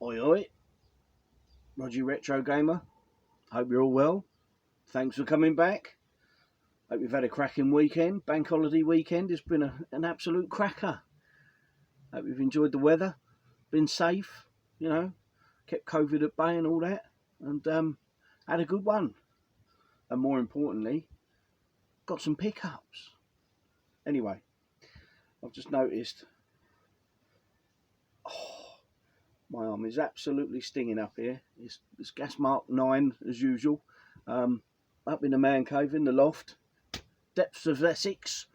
Oi oi, Roger Retro Gamer. Hope you're all well. Thanks for coming back. Hope you've had a cracking weekend. Bank holiday weekend. It's been an absolute cracker. Hope you've enjoyed the weather. Been safe, kept COVID at bay and all that. And had a good one. And more importantly, got some pickups. Anyway, I've just noticed, my arm is absolutely stinging up here. It's gas mark 9 as usual. Up in the man cave in the loft, depths of Essex,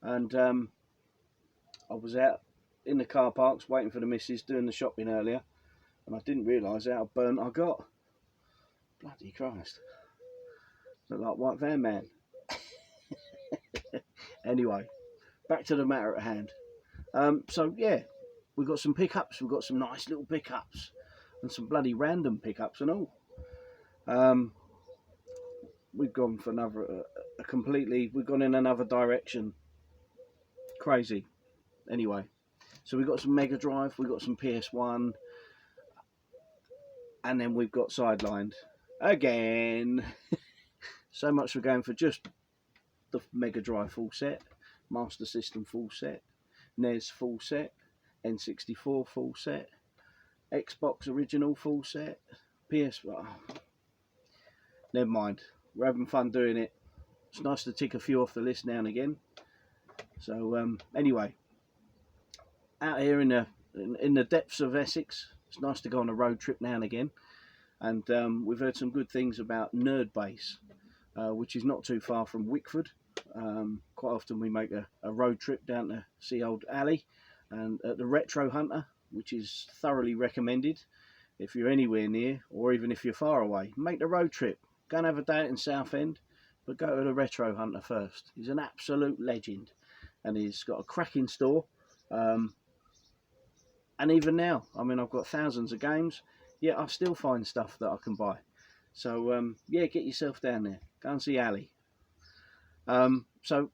and I was out in the car parks waiting for the missus doing the shopping earlier, and I didn't realise how burnt I got. Bloody Christ. Look like White Van Man. Anyway, back to the matter at hand. So yeah, we've got some pickups. We've got some nice little pickups and some bloody random pickups and all. We've gone for we've gone in another direction. Crazy. Anyway, so we've got some Mega Drive, we've got some PS1, and then we've got sidelined again. So much for going for just the Mega Drive full set, Master System full set, NES full set, N64 full set, Xbox original full set, PS1. Never mind. We're having fun doing it. It's nice to tick a few off the list now and again. So anyway, out here in the depths of Essex, it's nice to go on a road trip now and again. And we've heard some good things about Nerd Base, which is not too far from Wickford. Quite often we make a road trip down to see old Ali and at the Retro Hunter, which is thoroughly recommended. If you're anywhere near, or even if you're far away, make the road trip. Go and have a day out in Southend, but go to the Retro Hunter first. He's an absolute legend, and he's got a cracking store. And even now, I mean, I've got thousands of games, yet I still find stuff that I can buy. So yeah, get yourself down there. Go and see Ali. So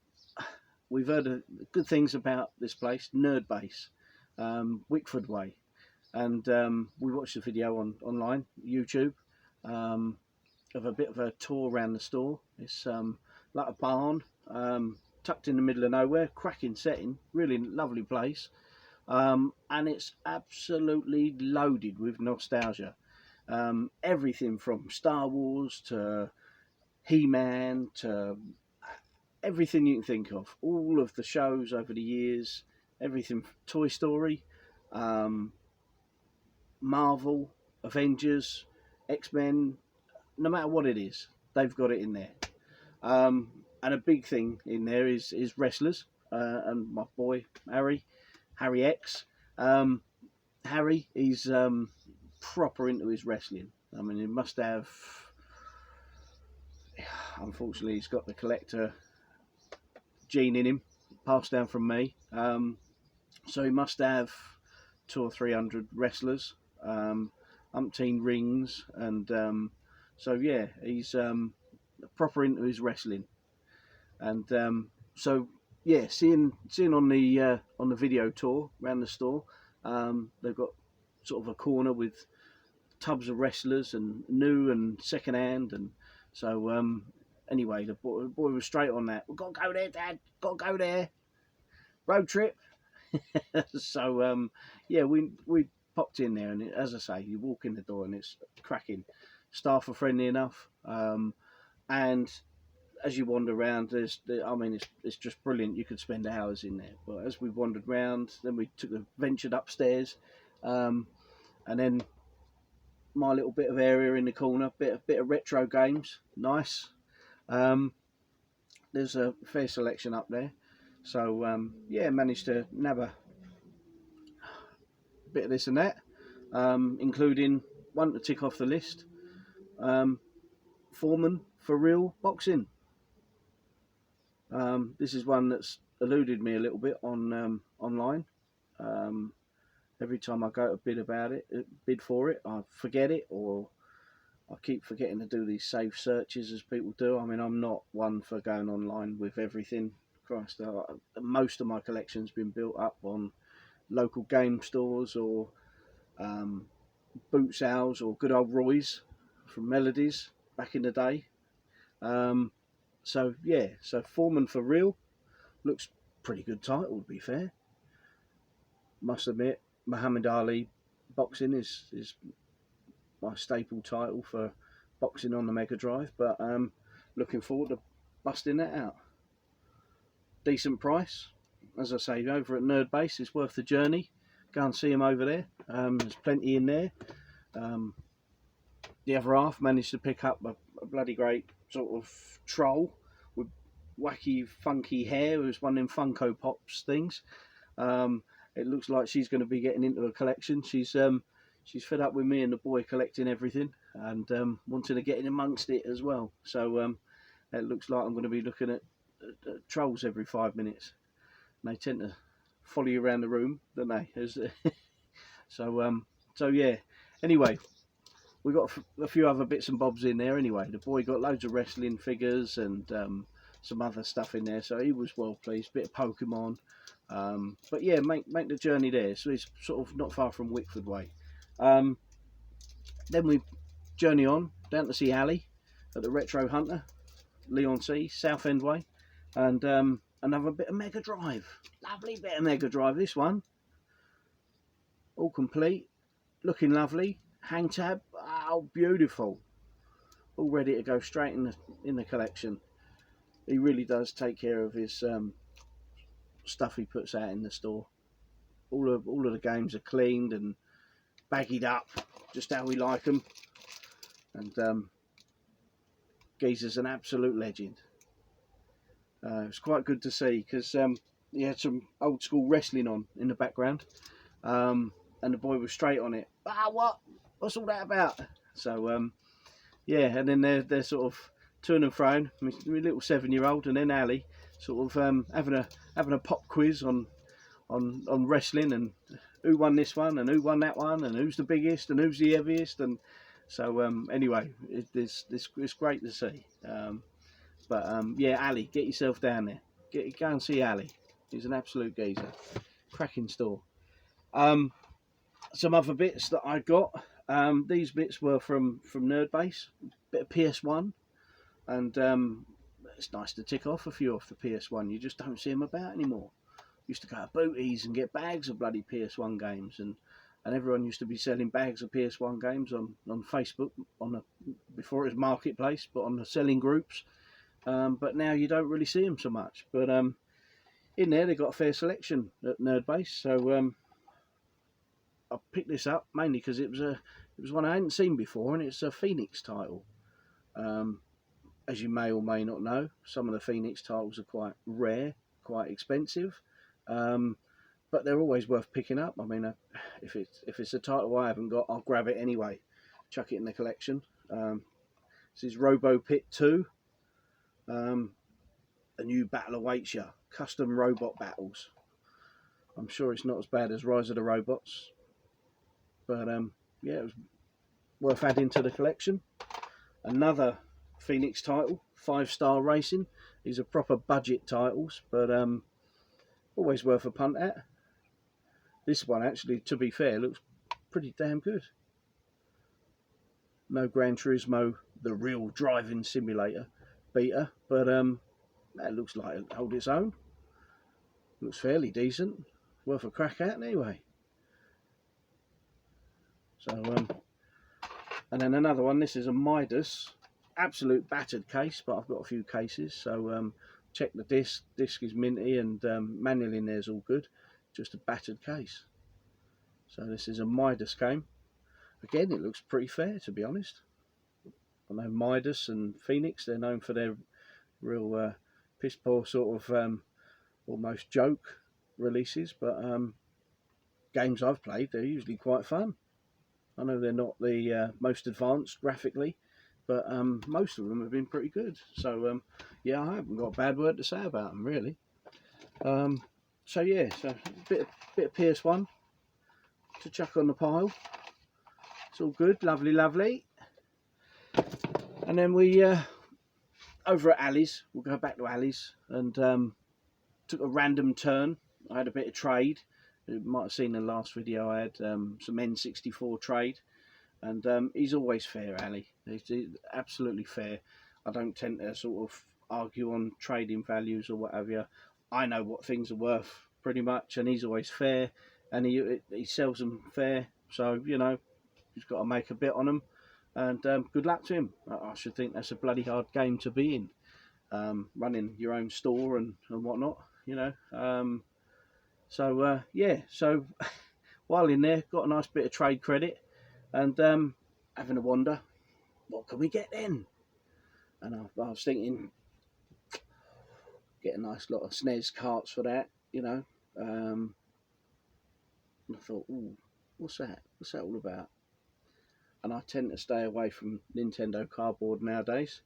we've heard good things about this place, Nerd Base, Wickford Way, and we watched a video online, YouTube, of a bit of a tour around the store. It's like a barn, tucked in the middle of nowhere, cracking setting, really lovely place, and it's absolutely loaded with nostalgia. Everything from Star Wars to He-Man to everything you can think of, all of the shows over the years, everything, Toy Story, Marvel, Avengers, X-Men, no matter what it is, they've got it in there. And a big thing in there is wrestlers, and my boy Harry X. Harry, he's proper into his wrestling. I mean, he must have, unfortunately, he's got the collector gene in him, passed down from me. So he must have 200 or 300 wrestlers, umpteen rings, and so yeah, he's proper into his wrestling. And so yeah, seeing on the video tour around the store, they've got sort of a corner with tubs of wrestlers and new and second hand, and so anyway, the boy was straight on that. We've got to go there, Dad. Got to go there. Road trip. So yeah, we popped in there, and as I say, you walk in the door and it's cracking. Staff are friendly enough, and as you wander around, it's just brilliant. You could spend hours in there. But as we wandered around, then we ventured upstairs, and then my little bit of area in the corner, bit of retro games, nice. There's a fair selection up there, so yeah, managed to nab a bit of this and that, including one to tick off the list. Foreman for Real Boxing. This is one that's eluded me a little bit on online. Every time I go to bid for it, I forget it, or I keep forgetting to do these safe searches as people do. I mean, I'm not one for going online with everything. Christ, most of my collection's been built up on local game stores or boot sales or good old Roy's from Melodies back in the day. So yeah, so Foreman for Real looks pretty good title, to be fair. Must admit, Muhammad Ali boxing is my staple title for boxing on the Mega Drive, but looking forward to busting that out. Decent price, as I say, over at Nerd Base. It's worth the journey. Go and see him over there. There's plenty in there. The other half managed to pick up a bloody great sort of troll with wacky, funky hair. It was one of them Funko Pops things. It looks like she's going to be getting into a collection. She's fed up with me and the boy collecting everything, and wanting to get in amongst it as well. So it looks like I'm going to be looking at trolls every 5 minutes. And they tend to follow you around the room, don't they? So yeah. Anyway, we got a few other bits and bobs in there. Anyway, the boy got loads of wrestling figures and some other stuff in there, so he was well pleased. Bit of Pokemon, but yeah, make the journey there. So it's sort of not far from Wickford way. Then we journey on down to see Ali at the Retro Hunter, Leon C, Southend way, and another bit of Mega Drive. Lovely bit of Mega Drive. This one, all complete, looking lovely. Hang tab, oh beautiful, all ready to go straight in the collection. He really does take care of his stuff he puts out in the store. All of the games are cleaned and baggied up just how we like them, and Geezer's an absolute legend. It was quite good to see, because he had some old school wrestling on in the background, and the boy was straight on it. What's all that about? So yeah, and then they're sort of to and fro, my little 7-year-old, and then Ali sort of having a pop quiz on wrestling, and who won this one and who won that one and who's the biggest and who's the heaviest. And so anyway, it's great to see. But yeah, Ali, get yourself down there. Go and see Ali. He's an absolute geezer. Cracking store. Some other bits that I got. These bits were from Nerd Base. Bit of PS1, and it's nice to tick off a few off the PS1. You just don't see them about anymore. Used to go to Booties and get bags of bloody PS1 games, and everyone used to be selling bags of PS1 games on Facebook before it was Marketplace, but on the selling groups. But now you don't really see them so much. But in there they got a fair selection at Nerd Base, so I picked this up mainly because it was one I hadn't seen before, and it's a Phoenix title. As you may or may not know, some of the Phoenix titles are quite rare, quite expensive, but they're always worth picking up. I mean, if it's a title I haven't got, I'll grab it anyway, chuck it in the collection. This is pt.2. A new battle awaits you. Custom robot battles. I'm sure it's not as bad as Rise of the Robots, but yeah, it was worth adding to the collection. Another Phoenix title, 5-Star Racing. These are proper budget titles, but always worth a punt at. This one, actually, to be fair, looks pretty damn good. No Gran Turismo, the real driving simulator beta, but that looks like it hold its own. Looks fairly decent. Worth a crack at anyway. So and then another one. This is a Midas, absolute battered case, but I've got a few cases, so check the disc. Disc is minty, and manual in there's all good. Just a battered case. So this is a Midas game. Again, it looks pretty fair, to be honest. I know Midas and Phoenix, they're known for their real piss poor sort of almost joke releases, but games I've played, they're usually quite fun. I know they're not the most advanced graphically, but most of them have been pretty good. So yeah, I haven't got a bad word to say about them, really. So yeah, so a bit of PS1 to chuck on the pile. It's all good, lovely, lovely. And then we over at Ali's, we'll go back to Ali's, and took a random turn. I had a bit of trade. You might have seen in the last video I had some N64 trade, and he's always fair, Ali. He's absolutely fair. I don't tend to sort of argue on trading values or whatever. I know what things are worth pretty much, and he's always fair, and he sells them fair. So you know, he's got to make a bit on them, and good luck to him. I should think that's a bloody hard game to be in, running your own store and whatnot. You know, yeah, so while in there, got a nice bit of trade credit, and having a wonder, what can we get then? And I was thinking, get a nice lot of SNES carts for that, you know. And I thought, ooh, what's that? What's that all about? And I tend to stay away from Nintendo cardboard nowadays,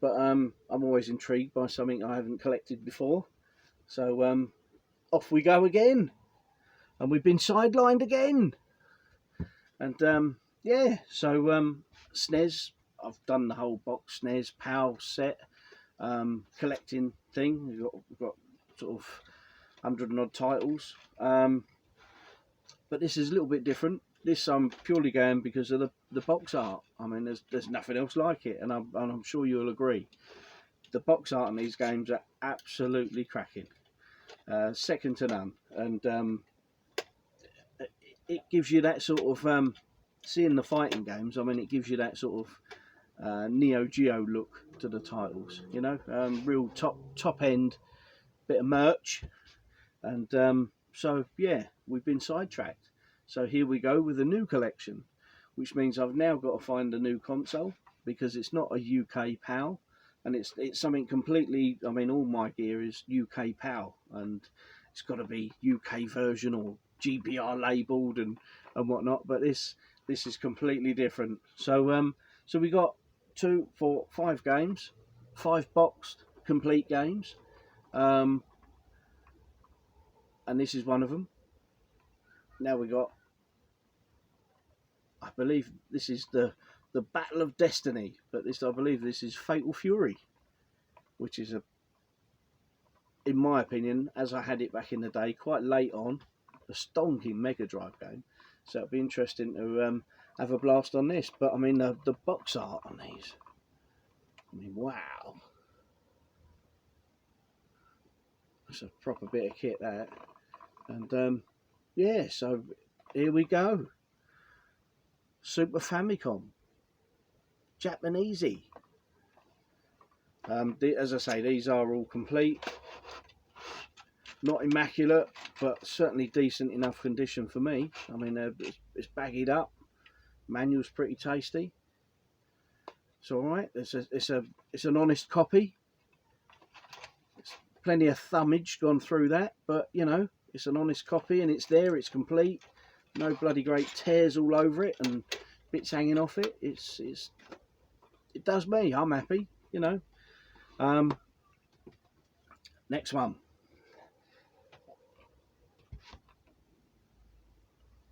but I'm always intrigued by something I haven't collected before. So off we go again, and we've been sidelined again. And yeah, so SNES, I've done the whole box SNES PAL set collecting thing. We've got sort of 100 and odd titles, but this is a little bit different. This I'm purely going because of the box art. I mean, there's nothing else like it, and I'm sure you'll agree. The box art in these games are absolutely cracking, second to none, and it gives you that sort of seeing the fighting games. I mean, it gives you that sort of Neo Geo look to the titles. You know, real top end bit of merch, and so yeah, we've been sidetracked. So here we go with a new collection, which means I've now got to find a new console because it's not a UK PAL, and it's something completely. I mean, all my gear is UK PAL, and it's got to be UK version or GBR labelled and whatnot. But this is completely different. So we got 2, 4, 5 games, 5 boxed complete games, and this is one of them. Now we got, I believe this is the Battle of Destiny, but I believe this is Fatal Fury, which is in my opinion, as I had it back in the day, quite late on, a stonking Mega Drive game. So it'll be interesting to have a blast on this. But I mean, the box art on these, I mean, wow, that's a proper bit of kit, that. And yeah, so here we go. Super Famicom, Japanesey. As I say, these are all complete. Not immaculate, but certainly decent enough condition for me. I mean, it's baggied up. Manual's pretty tasty. It's all right. It's an honest copy. It's plenty of thumbage gone through that, but you know, it's an honest copy, and it's there. It's complete. No bloody great tears all over it and bits hanging off it. It does me. I'm happy. You know. Next one.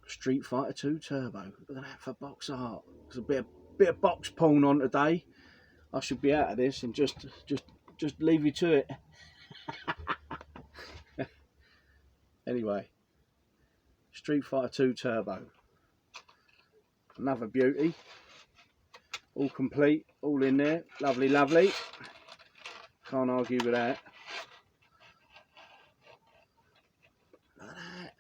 Street Fighter 2 Turbo. Look at that for box art. There's a bit of box porn on today. I should be out of this and just leave you to it. Anyway, Street Fighter 2 Turbo. Another beauty. All complete, all in there. Lovely, lovely. Can't argue with that. Look at that.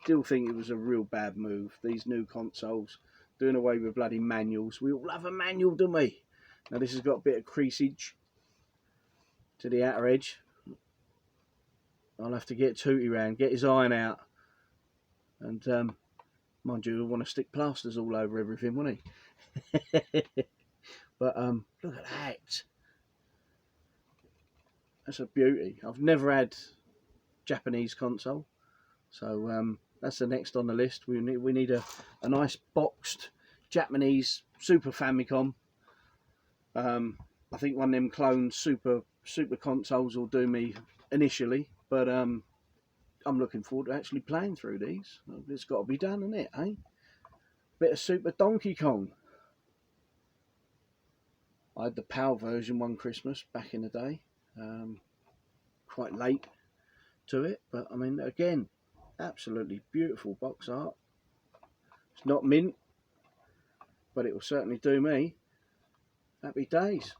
Still think it was a real bad move, these new consoles, doing away with bloody manuals. We all have a manual, don't we? Now this has got a bit of creasage to the outer edge. I'll have to get Tootie round, get his iron out, and mind you, I want to stick plasters all over everything, won't he? But look at that. That's a beauty. I've never had Japanese console, so that's the next on the list. We need a nice boxed Japanese Super Famicom. I think one of them cloned super consoles will do me initially, but I'm looking forward to actually playing through these. It's got to be done, isn't it? Eh? Bit of Super Donkey Kong. I had the PAL version one Christmas back in the day. Quite late to it, but I mean, again, Absolutely beautiful box art. It's not mint, but it will certainly do me. Happy days.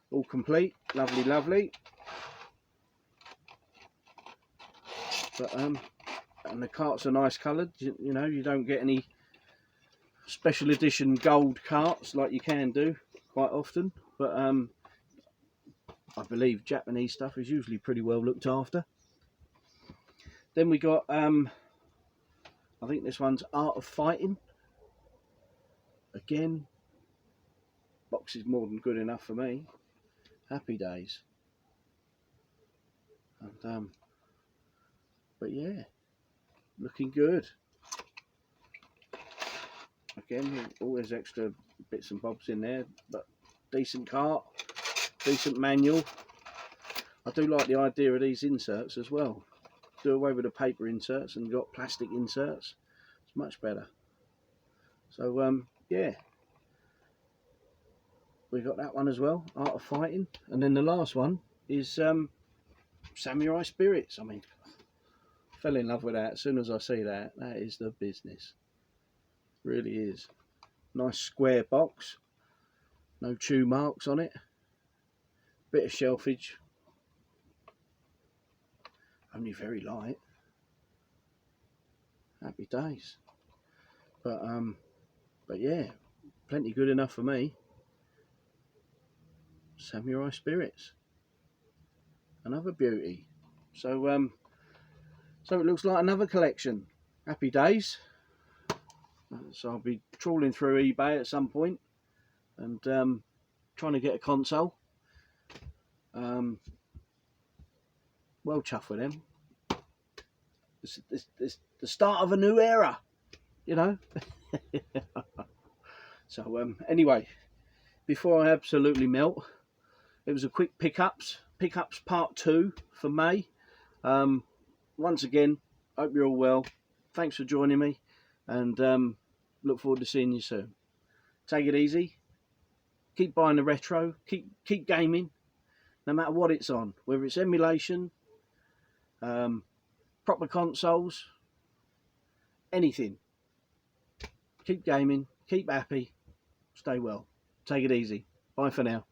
All complete. Lovely, lovely. But and the carts are nice coloured. You know, you don't get any special edition gold carts like you can do quite often. But I believe Japanese stuff is usually pretty well looked after. Then we got I think this one's Art of Fighting. Again, box is more than good enough for me. Happy days. And but yeah, looking good. Again, always extra bits and bobs in there, but decent cart, decent manual. I do like the idea of these inserts as well. Do away with the paper inserts and got plastic inserts. It's much better. So yeah, we got that one as well, Art of Fighting. And then the last one is Samurai Spirits. I mean, fell in love with that as soon as I see that. That is the business. Really is. Nice square box. No chew marks on it. Bit of shelfage. Only very light. Happy days. But yeah, plenty good enough for me. Samurai Spirits. Another beauty. So so it looks like another collection. Happy days. So I'll be trawling through eBay at some point and trying to get a console. Well chuffed with them. It's the start of a new era, you know. So anyway, before I absolutely melt, it was a quick pickups part 2 for May. Once again, hope you're all well. Thanks for joining me, and look forward to seeing you soon. Take it easy. Keep buying the retro. Keep gaming, no matter what it's on. Whether it's emulation, proper consoles, anything. Keep gaming. Keep happy. Stay well. Take it easy. Bye for now.